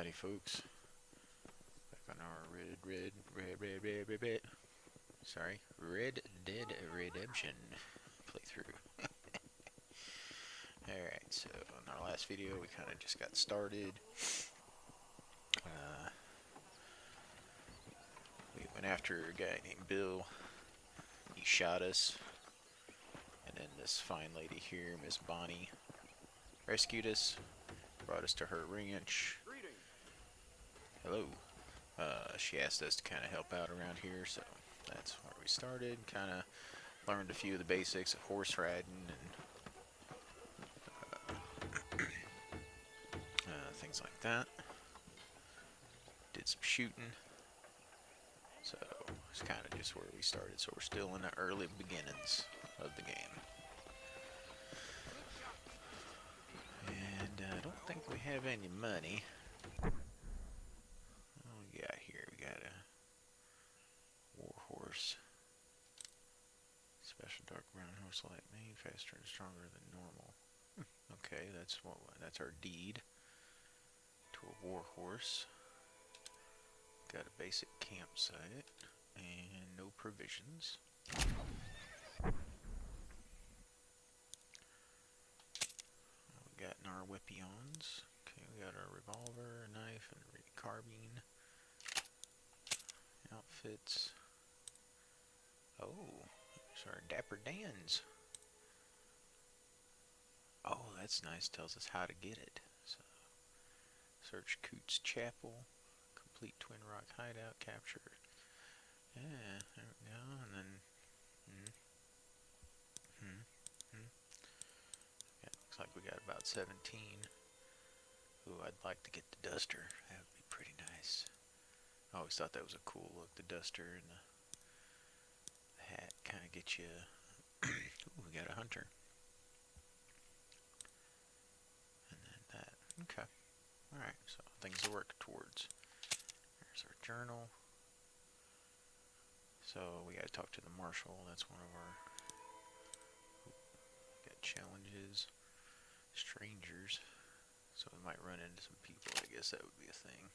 Howdy, folks. Back on our Red Dead Redemption playthrough. Alright, so in our last video we kind of just got started. We went after a guy named Bill. He shot us. And then this fine lady here, Miss Bonnie, rescued us, brought us to her ranch. Hello. She asked us to kind of help out around here, so that's where we started. Kind of learned a few of the basics of horse riding and things like that. Did some shooting. So it's kind of just where we started. So we're still in the early beginnings of the game. And I don't think we have any money. What we got here? We got a war horse. Special dark brown horse light mane, faster and stronger than normal. Okay, that's our deed to a war horse. Got a basic campsite and no provisions. We got in our weapons. Okay, we got our revolver, knife, and carbine. Outfits. Oh, there's our Dapper Dan's. Oh, that's nice. Tells us how to get it. So, search Coots Chapel. Complete Twin Rock hideout capture. Yeah, there we go. And then, yeah, looks like we got about 17. Ooh, I'd like to get the duster. That would be pretty nice. I always thought that was a cool look. The duster and the hat kind of get you. Ooh, we got a hunter. And then that. Okay. Alright, so things to work towards. There's our journal. So we gotta talk to the marshal. That's one of our got challenges. Strangers. So we might run into some people. I guess that would be a thing.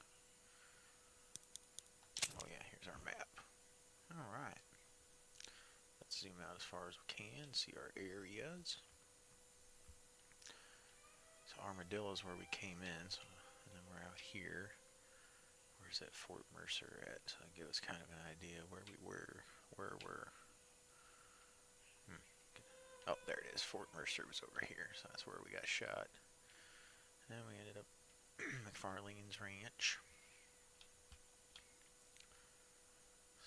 Oh yeah, here's our map. Alright. Let's zoom out as far as we can. See our areas. So Armadillo is where we came in. So, and then we're out here. Where's that Fort Mercer at? So that'll give us kind of an idea where we were. Oh, there it is. Fort Mercer was over here. So that's where we got shot. And then we ended up McFarlane's ranch.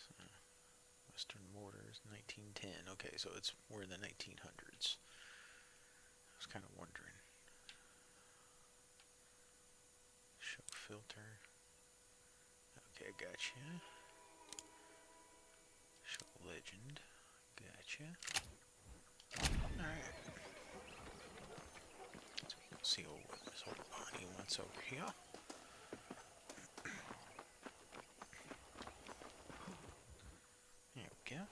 So, Western Borders, 1910. Okay, so we're in the 1900s. I was kind of wondering. Show filter. Okay, gotcha. Show legend. Gotcha. Alright. So we can see this old Bonnie wants over here. There we go.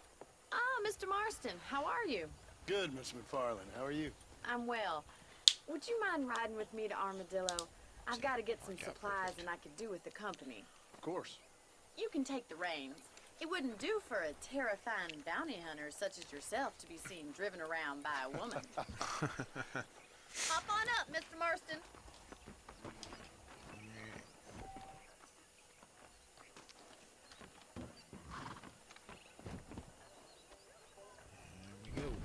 Ah, Mr. Marston, how are you? Good, Miss McFarlane. How are you? I'm well. Would you mind riding with me to Armadillo? I've got to get some supplies and I could do with the company. Of course. You can take the reins. It wouldn't do for a terrifying bounty hunter such as yourself to be seen driven around by a woman. Hop on up, Mr. Marston.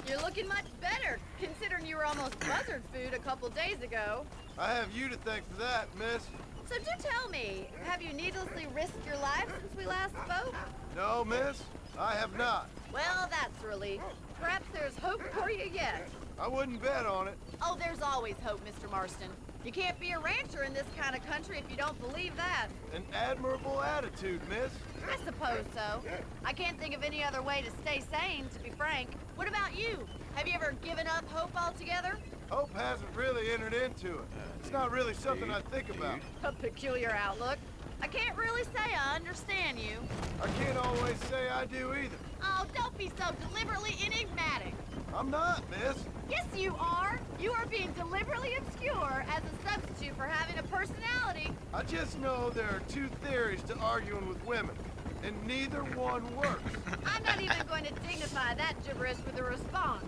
You're looking much better, considering you were almost buzzard food a couple days ago. I have you to thank for that, miss. So do tell me, have you needlessly risked your life since we last spoke? No, miss, I have not. Well, that's a relief. Perhaps there's hope for you yet. I wouldn't bet on it. Oh, there's always hope, Mr. Marston. You can't be a rancher in this kind of country if you don't believe that. An admirable attitude, miss. I suppose so. I can't think of any other way to stay sane, to be frank. What about you? Have you ever given up hope altogether? Hope hasn't really entered into it. It's not really something I think about. A peculiar outlook. I can't really say I understand you. I can't always say I do either. Oh, don't be so deliberately enigmatic. I'm not, miss. Yes, you are. You are being deliberately obscure as a substitute for having a personality. I just know there are two theories to arguing with women, and neither one works. I'm not even going to dignify that gibberish with a response.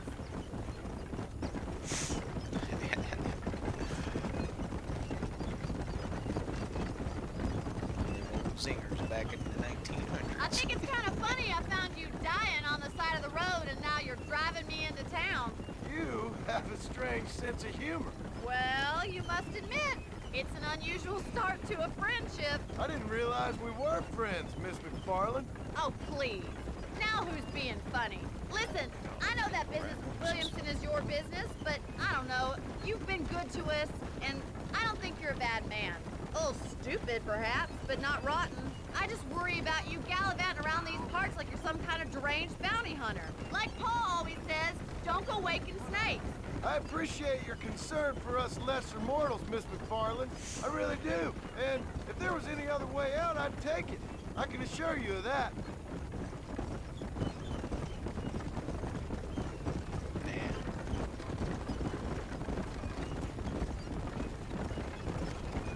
Singers back in the 1900s. I think it's kind of funny I found you dying on the side of the road and now you're driving me into town. You have a strange sense of humor. Well, you must admit, it's an unusual start to a friendship. I didn't realize we were friends, Miss McFarland. Oh, please. Now who's being funny? Listen, I know that business with Williamson is your business, but I don't know. You've been good to us, and I don't think you're a bad man. A little stupid, perhaps, but not rotten. I just worry about you gallivanting around these parts like you're some kind of deranged bounty hunter. Like Paul always says, don't go waking snakes. I appreciate your concern for us lesser mortals, Miss McFarland. I really do. And if there was any other way out, I'd take it. I can assure you of that.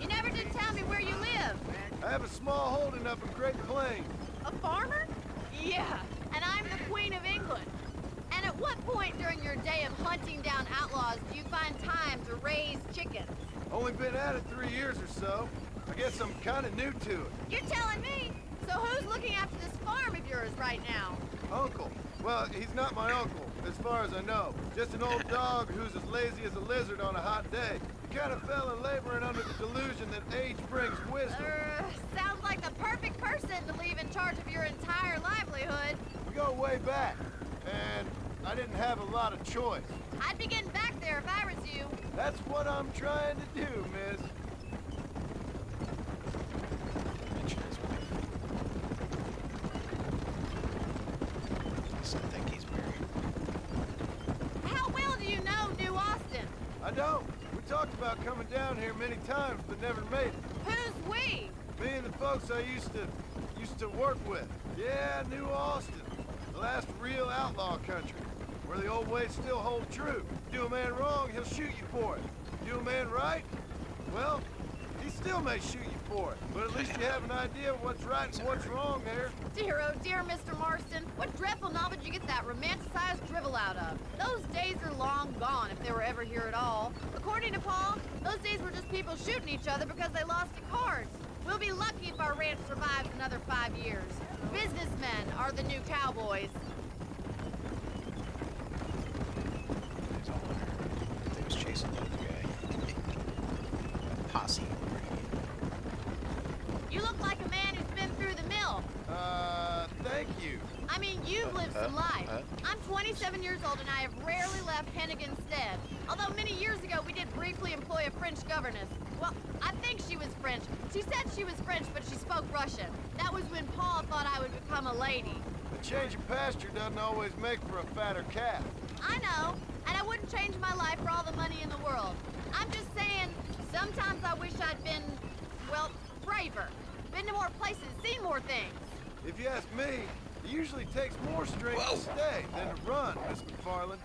You never did tell me where you live. I have a small holding up in Great Plains. A farmer? Yeah, and I'm the Queen of England. And at what point during your day of hunting down outlaws do you find time to raise chickens? Only been at it 3 years or so. I guess I'm kind of new to it. You're telling me? So who's looking after this farm of yours right now? Uncle. Well, he's not my uncle, as far as I know. Just an old dog who's as lazy as a lizard on a hot day. He kind of fell in laboring under the delusion that age brings wisdom. Sounds like the perfect person to leave in charge of your entire livelihood. We go way back, and I didn't have a lot of choice. I'd be getting back there if I was you. That's what I'm trying to do, miss. Mention his wife. I think he's married. How well do you know New Austin? I don't. We talked about coming down here many times, but never made it. Who's we? Me and the folks I used to work with. Yeah, New Austin. The last real outlaw country, where the old ways still hold true. Do a man wrong, he'll shoot you for it. Do a man right, well, he still may shoot you for it. But at least you have an idea of what's right and what's wrong there. Dear, oh dear, Mr. Marston. What dreadful novel did you get that romanticized drivel out of? Those days are long gone, if they were ever here at all. According to Paul, those days were just people shooting each other because they lost at cards. We'll be lucky if our ranch survives another 5 years. Businessmen are the new cowboys. He's all there. He was chasing the other guy. Posse. You look like a man who's been through the mill. Thank you. I mean, you've lived some life. I'm 27 years old and I have rarely left Hennigan's stead. Although many years ago we did briefly employ a French governess. Well, I think she was French. She said she was French, but she spoke Russian. That was when Paul thought I would become a lady. A change of pasture doesn't always make for a fatter calf. I know, and I wouldn't change my life for all the money in the world. I'm just saying, sometimes I wish I'd been, well, braver. Been to more places, seen more things. If you ask me, it usually takes more strength to stay than to run, Miss McFarland.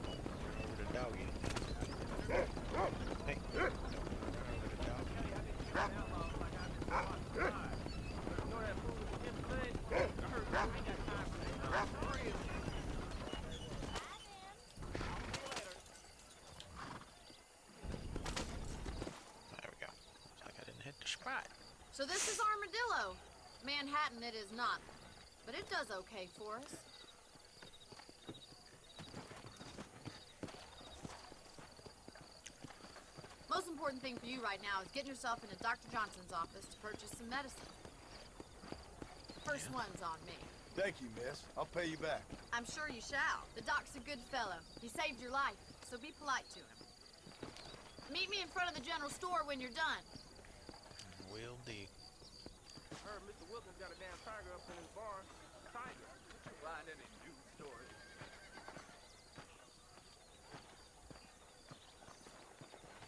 Over to doggy. Hey. Over to doggy. There we go. Looks like I didn't hit the spot. So this is Armadillo. Manhattan it is not, but it does okay for us. Most important thing for you right now is getting yourself into Dr. Johnson's office to purchase some medicine. First one's on me. Thank you, miss. I'll pay you back. I'm sure you shall. The doc's a good fellow. He saved your life, so be polite to him. Meet me in front of the general store when you're done. Will do. Heard Mr. Wilkins got a damn tiger up in his barn. Tiger? Find any news stories?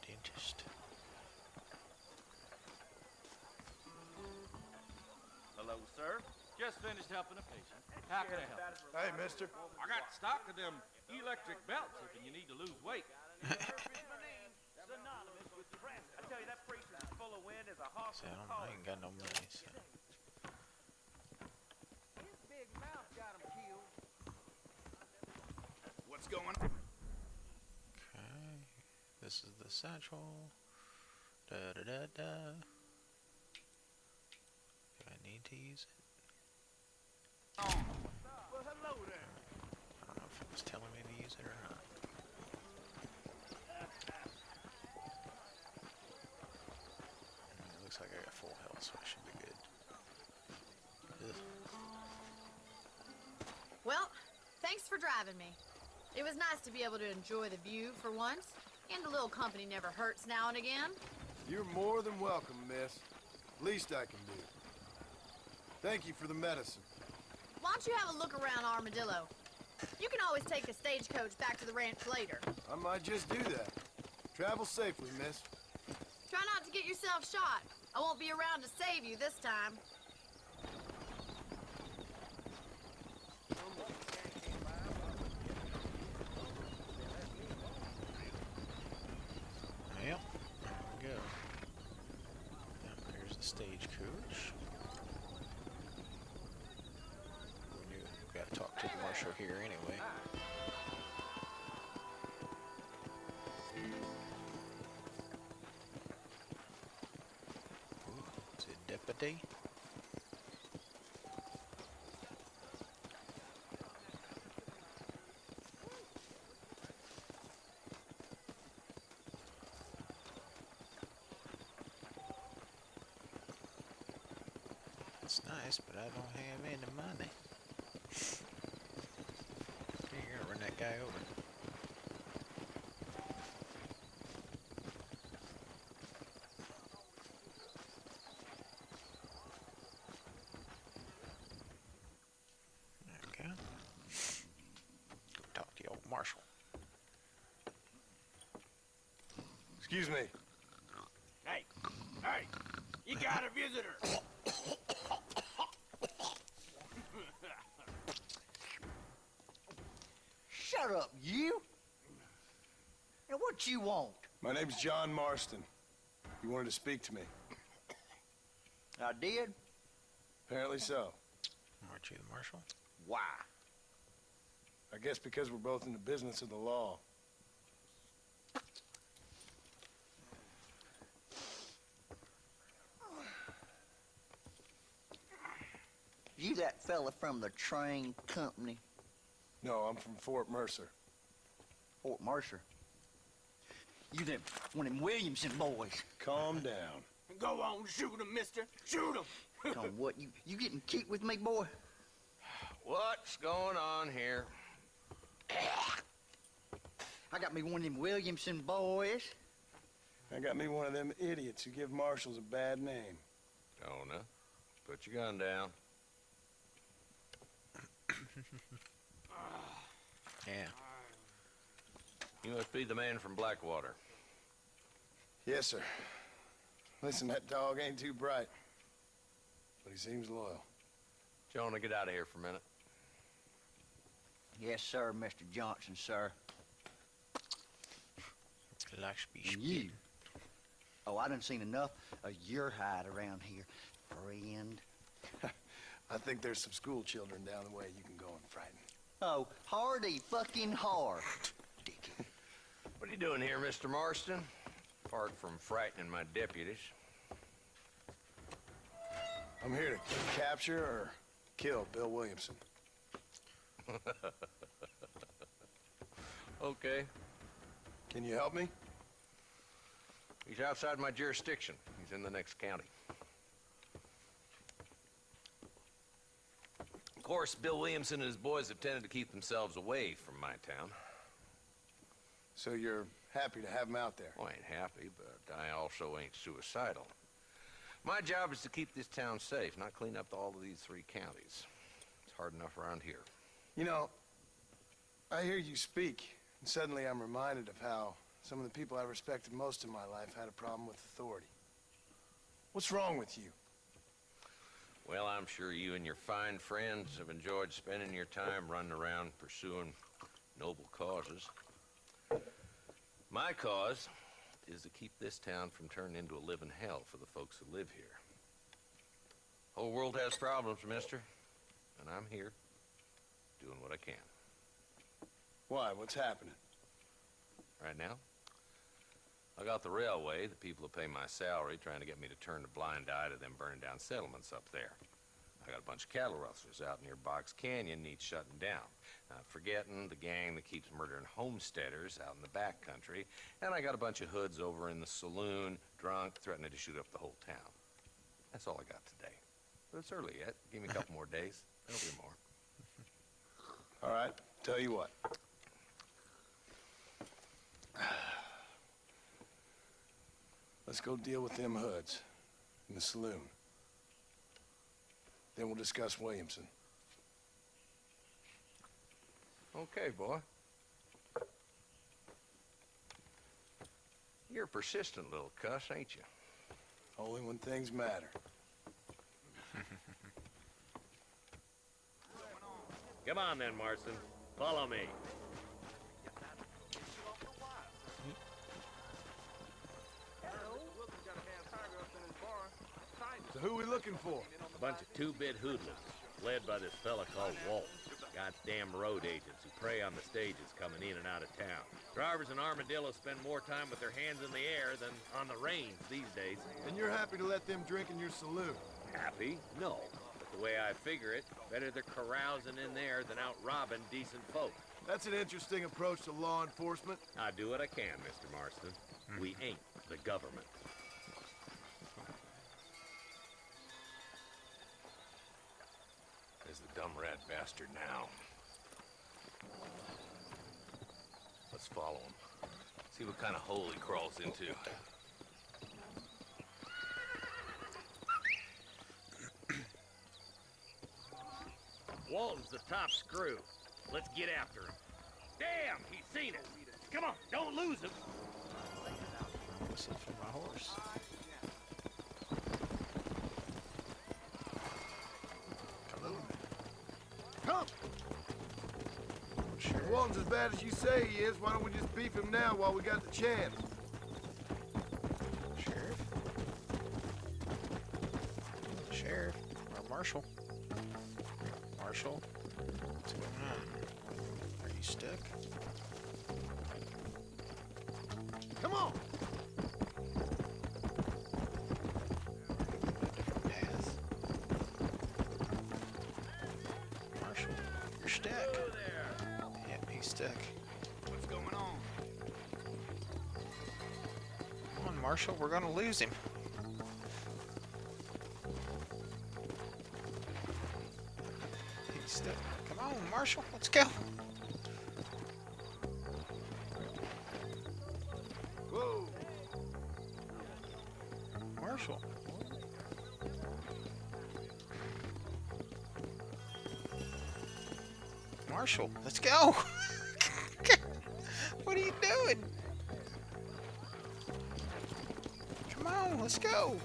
Dentist. Hello, sir. Just finished helping a patient. How can I help? Hey, mister. I got stock of them electric belts if you need to lose weight. So I ain't got no money, so. His big mouth got him killed. What's going on? Okay. This is the satchel. Da da da da. Do I need to use it? Well, hello there. I don't know if it was telling me to use it or not. It looks like I got full health, so I should be good. Ugh. Well, thanks for driving me. It was nice to be able to enjoy the view for once, and a little company never hurts now and again. You're more than welcome, miss. Least I can do. Thank you for the medicine. Why don't you have a look around Armadillo? You can always take a stagecoach back to the ranch later. I might just do that. Travel safely, miss. Try not to get yourself shot. I won't be around to save you this time. Yep. There we go. Yep, there's the stagecoach. We gotta talk to the marshal here anyway. Ooh, is it deputy? It's nice, but I don't have any money. Here, you're gonna run that guy over. There we go. Go talk to the old marshal. Excuse me. Hey, hey, you got a visitor. Shut up, you! And what you want? My name's John Marston. You wanted to speak to me. I did? Apparently so. Aren't you the marshal? Why? I guess because we're both in the business of the law. You that fella from the train company, No, I'm from Fort Mercer. Fort Mercer? You them one of them Williamson boys. Calm down. Go on, shoot him, mister. Shoot him. On what, you getting cute with me, boy? What's going on here? I got me one of them Williamson boys. I got me one of them idiots who give marshals a bad name. Jonah, put your gun down. Yeah. You must be the man from Blackwater. Yes, sir. Listen, that dog ain't too bright, but he seems loyal. Jonah, get out of here for a minute. Yes, sir, Mr. Johnson, sir. Likes to be And you? spit. Oh, I done seen enough of your hide around here, friend. I think there's some school children down the way you can go and frighten. Oh, hardy fucking hard. Dickhead. What are you doing here, Mr. Marston? Apart from frightening my deputies. I'm here to capture or kill Bill Williamson. Okay. Can you help me? He's outside my jurisdiction. He's in the next county. Of course, Bill Williamson and his boys have tended to keep themselves away from my town. So you're happy to have him out there? Well, I ain't happy, but I also ain't suicidal. My job is to keep this town safe, not clean up all of these 3 counties. It's hard enough around here. You know, I hear you speak, and suddenly I'm reminded of how some of the people I respected most in my life had a problem with authority. What's wrong with you? Well, I'm sure you and your fine friends have enjoyed spending your time running around pursuing noble causes. My cause is to keep this town from turning into a living hell for the folks who live here. Whole world has problems, mister, and I'm here doing what I can. Why? What's happening? Right now, I got the railway, the people who pay my salary, trying to get me to turn a blind eye to them burning down settlements up there. I got a bunch of cattle rustlers out near Box Canyon needs shutting down. Not forgetting the gang that keeps murdering homesteaders out in the back country. And I got a bunch of hoods over in the saloon, drunk, threatening to shoot up the whole town. That's all I got today. But it's early yet. Give me a couple more days. There'll be more. All right, tell you what. Let's go deal with them hoods in the saloon. Then we'll discuss Williamson. Okay, boy. You're a persistent little cuss, ain't you? Only when things matter. Come on then, Marston. Follow me. So who we looking for? A bunch of two-bit hoodlums, led by this fella called Walt. Goddamn road agents who prey on the stages coming in and out of town. Drivers in Armadillo spend more time with their hands in the air than on the reins these days. And you're happy to let them drink in your saloon? Happy? No. But the way I figure it, better they're carousing in there than out robbing decent folk. That's an interesting approach to law enforcement. I do what I can, Mr. Marston. We ain't the government. There's the dumb rat bastard now. Let's follow him. See what kind of hole he crawls into. Walton's the top screw. Let's get after him. Damn, he's seen us. Come on, don't lose him. Whistle for my horse. Come on. Come! Sure. If Walton's as bad as you say he is, why don't we just beef him now while we got the chance? Sheriff? Sheriff? Or Marshal? Marshal? What's going on? Are you stuck? Come on! A different path. Marshal, you're stuck. Hello there. Yep, he's stuck. What's going on? Come on, Marshal, we're gonna lose him. He's stuck. Come on, Marshal, let's go. Whoa! Marshal. Marshal, let's go. What are you doing? Come on, let's go.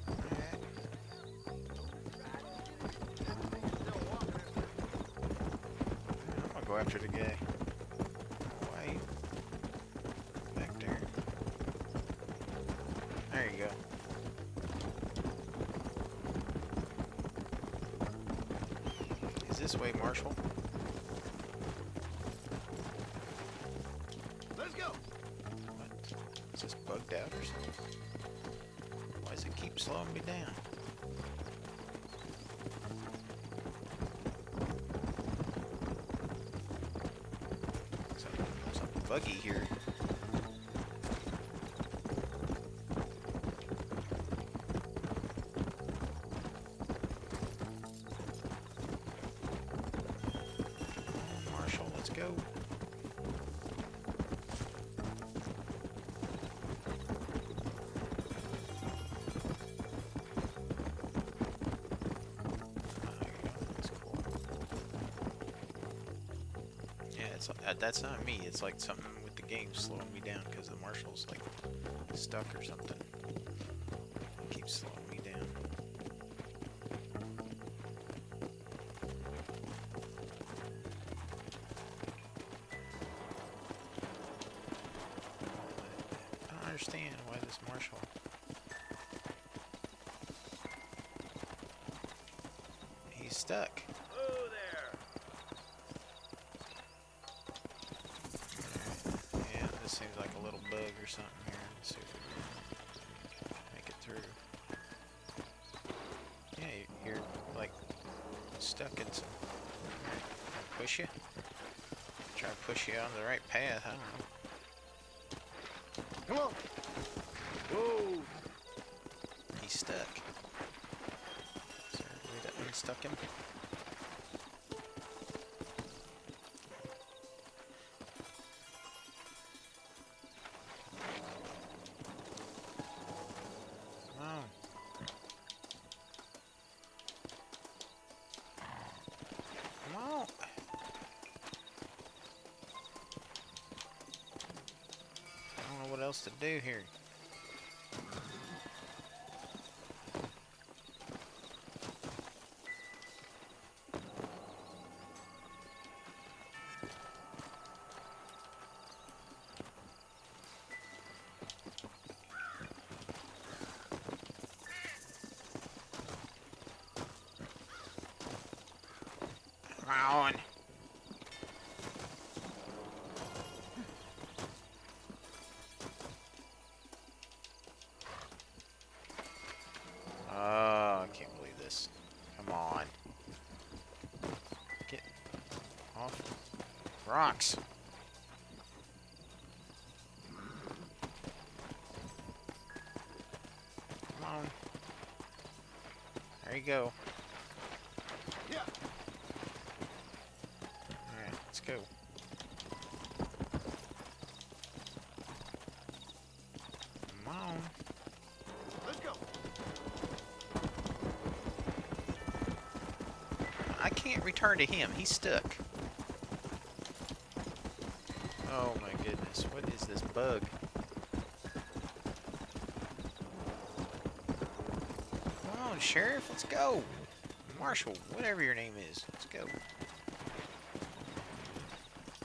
Alright. I'm gonna go after the guy. Wait. Back there. There you go. Is this way, Marshal? Let's go! What? Is this bugged out or something? Why does it keep slowing me down? Something buggy here. Come on, Marshal, let's go. There you go. That's cool. Yeah, it's that's not me. It's like something with the game slowing me down because the marshal's like stuck or something. It keeps slowing me down. understand why this marshal... He's stuck. Oh, there. Alright. Yeah, this seems like a little bug or something here. Let's see if we can make it through. Yeah, you're like stuck in some... Push you? Try to push you on the right path, I don't know. Come on. Whoa. He's stuck. Is there a way to unstuck him? Come on. Come on. I don't know what else to do here. Come on. Oh, I can't believe this. Come on. Get off rocks. Come on. There you go. Yeah. Alright, let's go. Come on. Let's go. I can't return to him. He's stuck. Oh my goodness. What is this bug? Come on, Sheriff. Let's go. Marshal, whatever your name is. Let's go.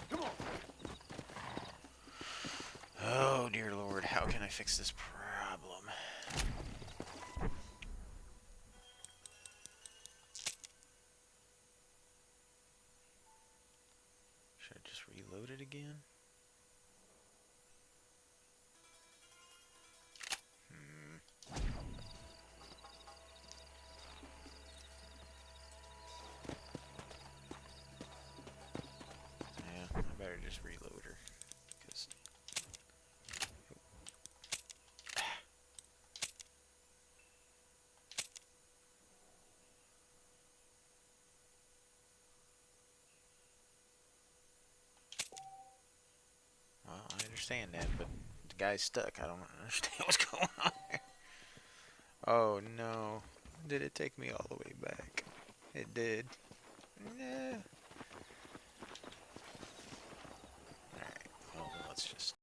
Come on. Oh, dear Lord. How can I fix this problem? Should I just reload it again? Yeah, I better just reload her. 'Cause... Well, I understand that, but the guy's stuck. I don't understand what's going on there. Oh no. Did it take me all the way back? It did. Yeah. Alright, well, let's just...